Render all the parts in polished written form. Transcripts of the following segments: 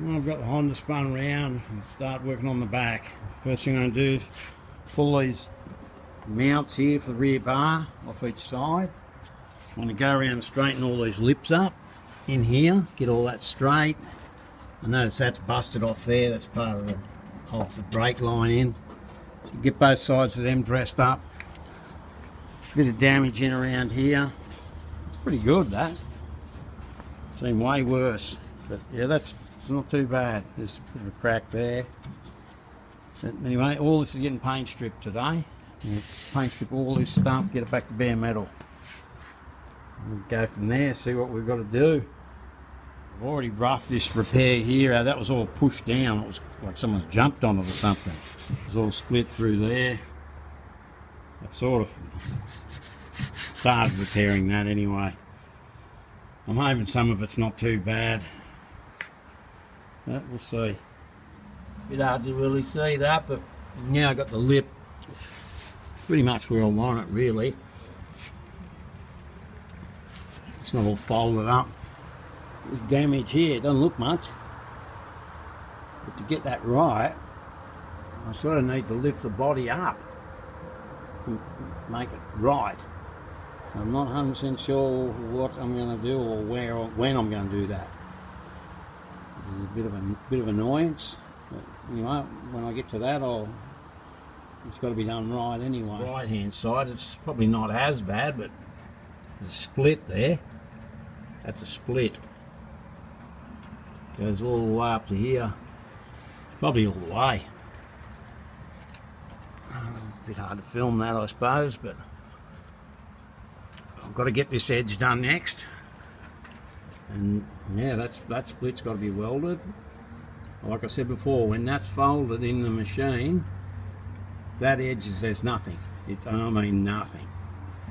Well, I've got the Honda spun around and start working on the back. First thing I'm going to do, pull these mounts here for the rear bar off each side. I'm going to go around and straighten all these lips up in here, get all that straight. I notice that's busted off there, that's part of the holds the brake line in. So get both sides of them dressed up. Bit of damage in around here. It's pretty good, that. Seen way worse, but yeah, that's not too bad. There's a bit of a crack there. But anyway, all this is getting paint stripped today. Paint strip all this stuff, get it back to bare metal. We'll go from there, see what we've got to do. I've already roughed this repair here. That was all pushed down. It was like someone's jumped on it or something. It was all split through there. I've sort of started repairing that anyway. I'm hoping some of it's not too bad. But we'll see. Bit hard to really see that, but now I've got the lip pretty much where I want it, really. It's not all folded up. There's damage here, it doesn't look much. But to get that right, I sort of need to lift the body up and make it right. So I'm not 100% sure what I'm going to do or where or when I'm going to do that. There's a bit of annoyance, but you know, when I get to that, it's got to be done right anyway. Right hand side, it's probably not as bad, but there's a split there. That's a split. Goes all the way up to here. Probably all the way. A bit hard to film that, I suppose, but I've got to get this edge done next. And yeah, that split's got to be welded. Like I said before, when that's folded in the machine, that edge there's nothing. I mean nothing.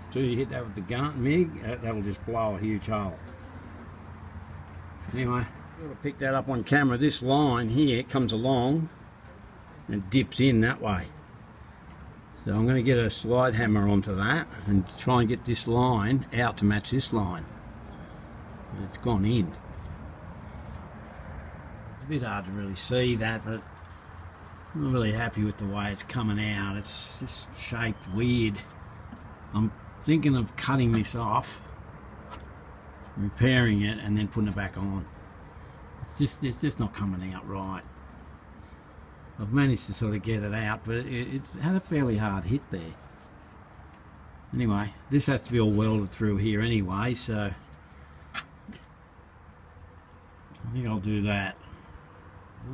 Until you hit that with the gun MIG, that'll just blow a huge hole. Anyway, got to pick that up on camera. This line here comes along and dips in that way. So I'm going to get a slide hammer onto that and try and get this line out to match this line. It's gone in. It's a bit hard to really see that, but I'm not really happy with the way it's coming out. It's just shaped weird. I'm thinking of cutting this off, repairing it, and then putting it back on. It's just not coming out right. I've managed to sort of get it out, but it's had a fairly hard hit there. Anyway, this has to be all welded through here anyway, so I think I'll do that.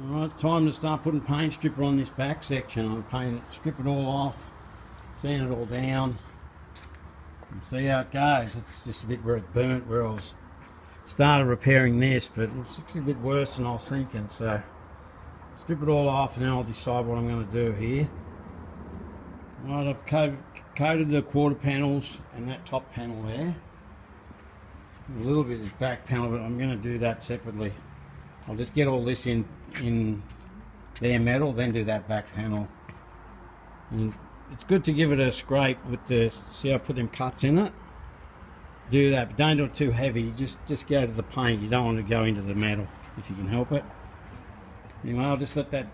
Alright, time to start putting paint stripper on this back section. I'll strip it all off, sand it all down, and see how it goes. It's just a bit where it burnt where I was started repairing this, but it's actually a bit worse than I was thinking, so strip it all off and then I'll decide what I'm going to do here. Right, I've coated the quarter panels and that top panel there. A little bit of this back panel, but I'm going to do that separately. I'll just get all this in bare metal, then do that back panel. And it's good to give it a scrape with the, see I put them cuts in it? Do that, but don't do it too heavy, just go to the paint. You don't want to go into the metal if you can help it. Anyway, I'll just let that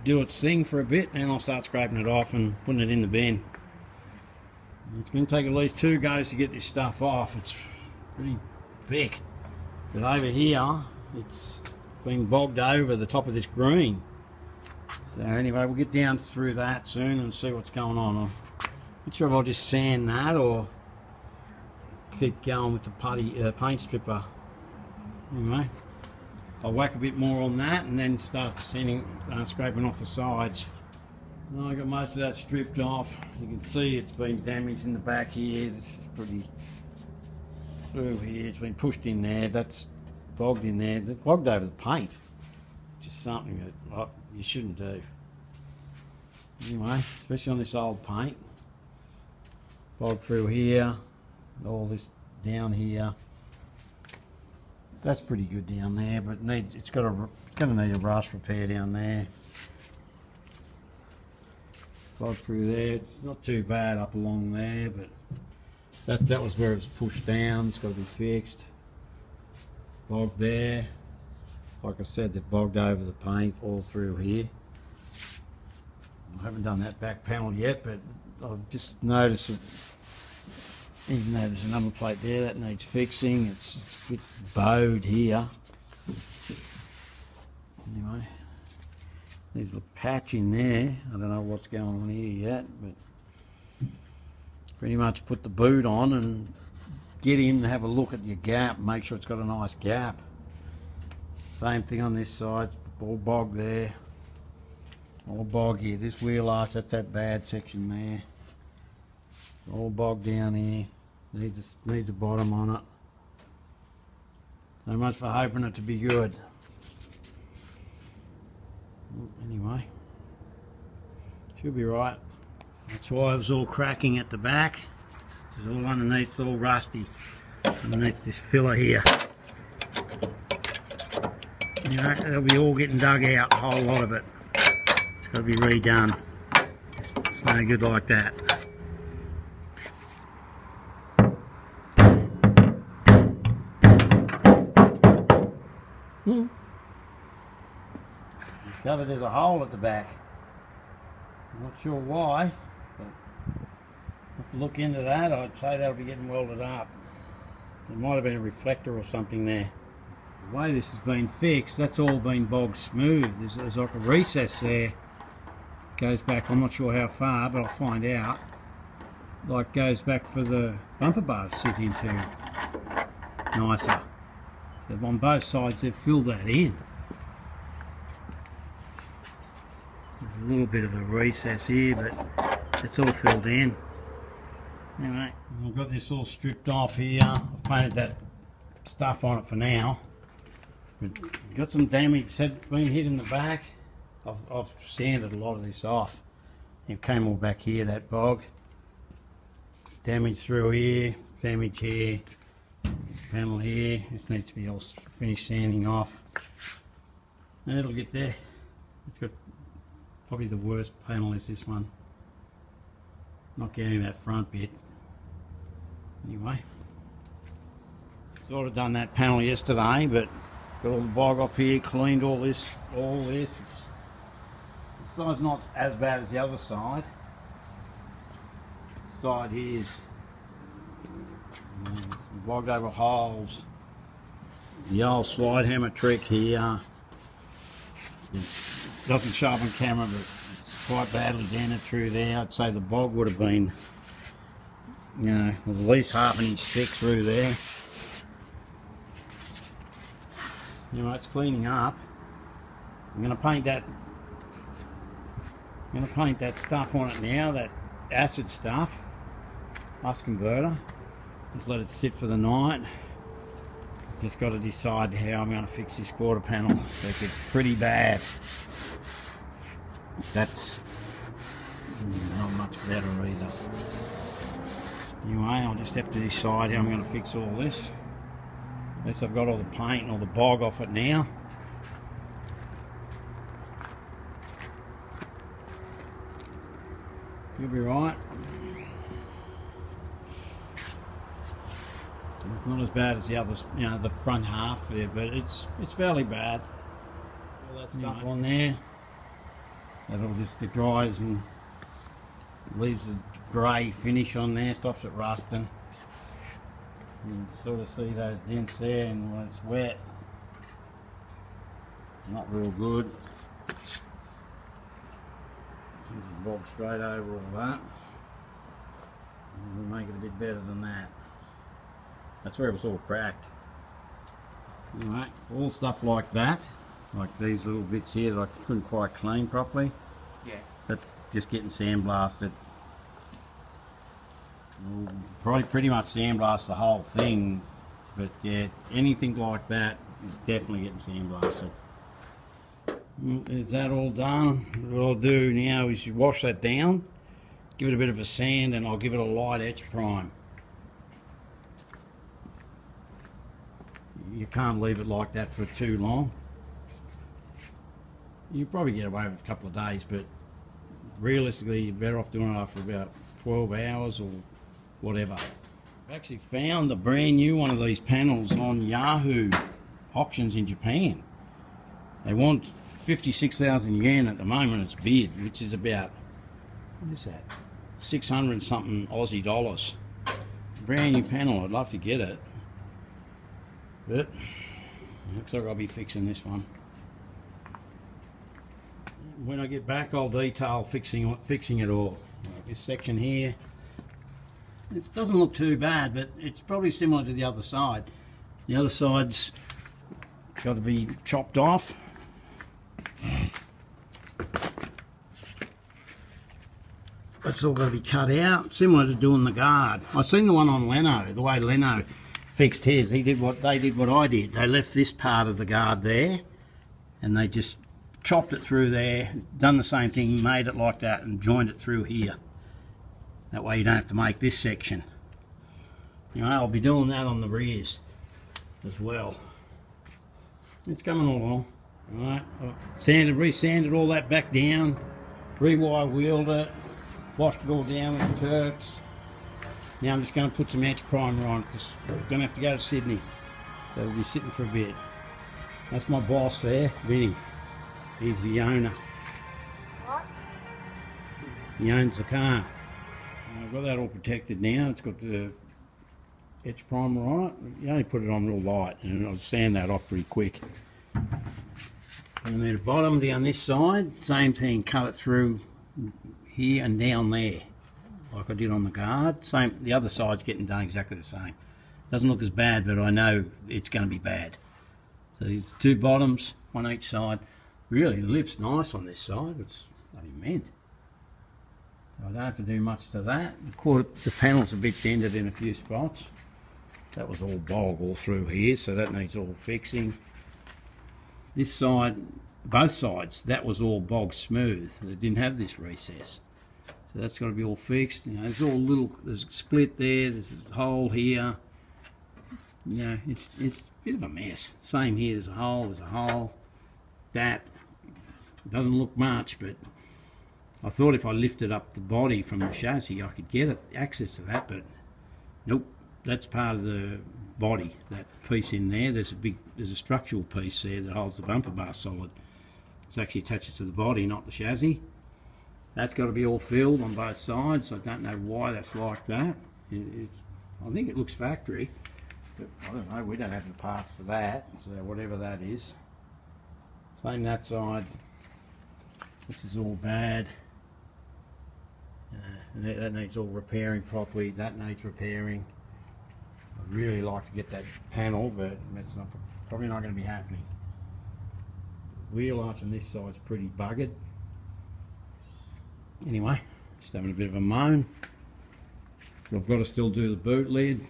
do its thing for a bit, and I'll start scraping it off and putting it in the bin. It's going to take at least 2 goes to get this stuff off. It's pretty thick. But over here, it's been bogged over the top of this green. So anyway, we'll get down through that soon and see what's going on. I'm not sure if I'll just sand that or keep going with the paint stripper. Anyway, I'll whack a bit more on that and then start sanding, scraping off the sides. Well, I got most of that stripped off. You can see it's been damaged in the back here. This is pretty through here. It's been pushed in there. That's bogged in there. It's bogged over the paint, which is something that you shouldn't do. Anyway, especially on this old paint. Bogged through here, all this down here. That's pretty good down there, but it's going to need a rust repair down there. Bogged through there. It's not too bad up along there, but that was where it was pushed down. It's got to be fixed. Bogged there. Like I said, they've bogged over the paint all through here. I haven't done that back panel yet, but I've just noticed that even though there's a number plate there that needs fixing, it's a bit bowed here. Anyway, there's a patch in there. I don't know what's going on here yet, but pretty much put the boot on and get him to have a look at your gap, make sure it's got a nice gap. Same thing on this side, all bog there, all bog here. This wheel arch, that's that bad section there. All bog down here, needs a bottom on it. So much for hoping it to be good. Anyway, should be right. That's why it was all cracking at the back. It's all underneath, it's all rusty underneath this filler here. You know, it'll be all getting dug out, a whole lot of it. It's got to be redone. It's no good like that. Discovered there's a hole at the back. I'm not sure why, but if you look into that, I'd say that'll be getting welded up. There might have been a reflector or something there. The way this has been fixed, that's all been bogged smooth. There's like a recess there. It goes back, I'm not sure how far, but I'll find out. Like goes back for the bumper bars to sit into. Nicer. So on both sides they've filled that in. There's a little bit of a recess here, but it's all filled in. Anyway, I've got this all stripped off here. I've painted that stuff on it for now. But got some damage, had been hit in the back. I've sanded a lot of this off. It came all back here, that bog. Damage through here, damage here. This panel here, this needs to be all finished sanding off. And it'll get there. It's got probably the worst panel is this one. Not getting that front bit. Anyway, sort of done that panel yesterday, but got all the bog off here, cleaned all this. This side's not as bad as the other side. This side here is bogged over holes. The old slide hammer trick here doesn't show up on camera, but it's quite badly dented through there. I'd say the bog would have been, you know, at least half an inch thick through there. Anyway, it's cleaning up. I'm going to paint that stuff on it now, that acid stuff, bus converter. Just let it sit for the night. Just got to decide how I'm going to fix this quarter panel. It's pretty bad. That's not much better either. Anyway, I'll just have to decide how I'm going to fix all this. At least I've got all the paint and all the bog off it now. You'll be right. It's not as bad as the others, you know, the front half there, but it's fairly bad. All that stuff on there, that'll just get dries and leaves a grey finish on there, stops it rusting. You can sort of see those dents there, and when it's wet, not real good. Just bob straight over all that. We'll make it a bit better than that. That's where it was all cracked. Alright, all stuff like that, like these little bits here that I couldn't quite clean properly. Yeah. That's just getting sandblasted. We'll probably pretty much sandblast the whole thing, but yeah, anything like that is definitely getting sandblasted. Is that all done? What I'll do now is you wash that down, give it a bit of a sand, and I'll give it a light etch prime. You can't leave it like that for too long. You probably get away with a couple of days, but realistically you're better off doing it after about 12 hours or whatever. I've actually found the brand new one of these panels on Yahoo auctions in Japan. They want 56,000 yen at the moment. It's bid, which is about, what is that, 600 something Aussie dollars. Brand new panel. I'd love to get it, but looks like I'll be fixing this one. When I get back, I'll detail fixing it all. Like this section here, it doesn't look too bad, but it's probably similar to the other side. The other side's got to be chopped off. That's all got to be cut out, similar to doing the guard. I seen the one on Leno, the way Leno fixed his. They did what I did. They left this part of the guard there, and they just chopped it through there, done the same thing, made it like that, and joined it through here. That way you don't have to make this section. You know, I'll be doing that on the rears as well. It's coming along. Alright, re-sanded all that back down, rewire wheeled it, washed it all down with the Turks. Now I'm just going to put some etch primer on because we're going to have to go to Sydney. So we'll be sitting for a bit. That's my boss there, Vinny. He's the owner. What? He owns the car. I've got that all protected now. It's got the etch primer on it. You only put it on real light and I'll sand that off pretty quick. And then the bottom down this side, same thing, cut it through here and down there, like I did on the guard. Same, the other side's getting done exactly the same. Doesn't look as bad, but I know it's going to be bad. So these two bottoms, one each side. Really, the lip's nice on this side. It's bloody mint. So I don't have to do much to that. The panel's a bit dented in a few spots. That was all bog all through here, so that needs all fixing. This side, both sides, that was all bog smooth. They didn't have this recess. So that's got to be all fixed. You know, there's a split there, there's a hole here. You know, it's a bit of a mess. Same here, there's a hole. That doesn't look much, but I thought if I lifted up the body from the chassis I could get access to that, but nope, that's part of the body, that piece in there. There's a structural piece there that holds the bumper bar solid. It's actually attached to the body, not the chassis. That's got to be all filled on both sides. I don't know why that's like that. I think it looks factory, but I don't know, we don't have the parts for that, so whatever that is. Same that side. This is all bad. That needs all repairing properly. That needs repairing. I'd really like to get that panel, but it's probably not going to be happening. The wheel arch on this side's pretty buggered. Anyway, just having a bit of a moan. So I've got to still do the boot lid.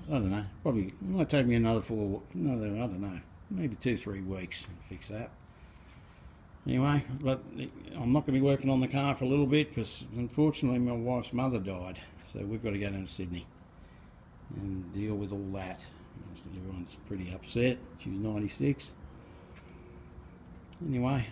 I don't know. Probably it might take me another I don't know. Maybe 2-3 weeks to fix that. Anyway, but I'm not going to be working on the car for a little bit because unfortunately my wife's mother died, so we've got to go down to Sydney and deal with all that. Everyone's pretty upset. She was 96. Anyway,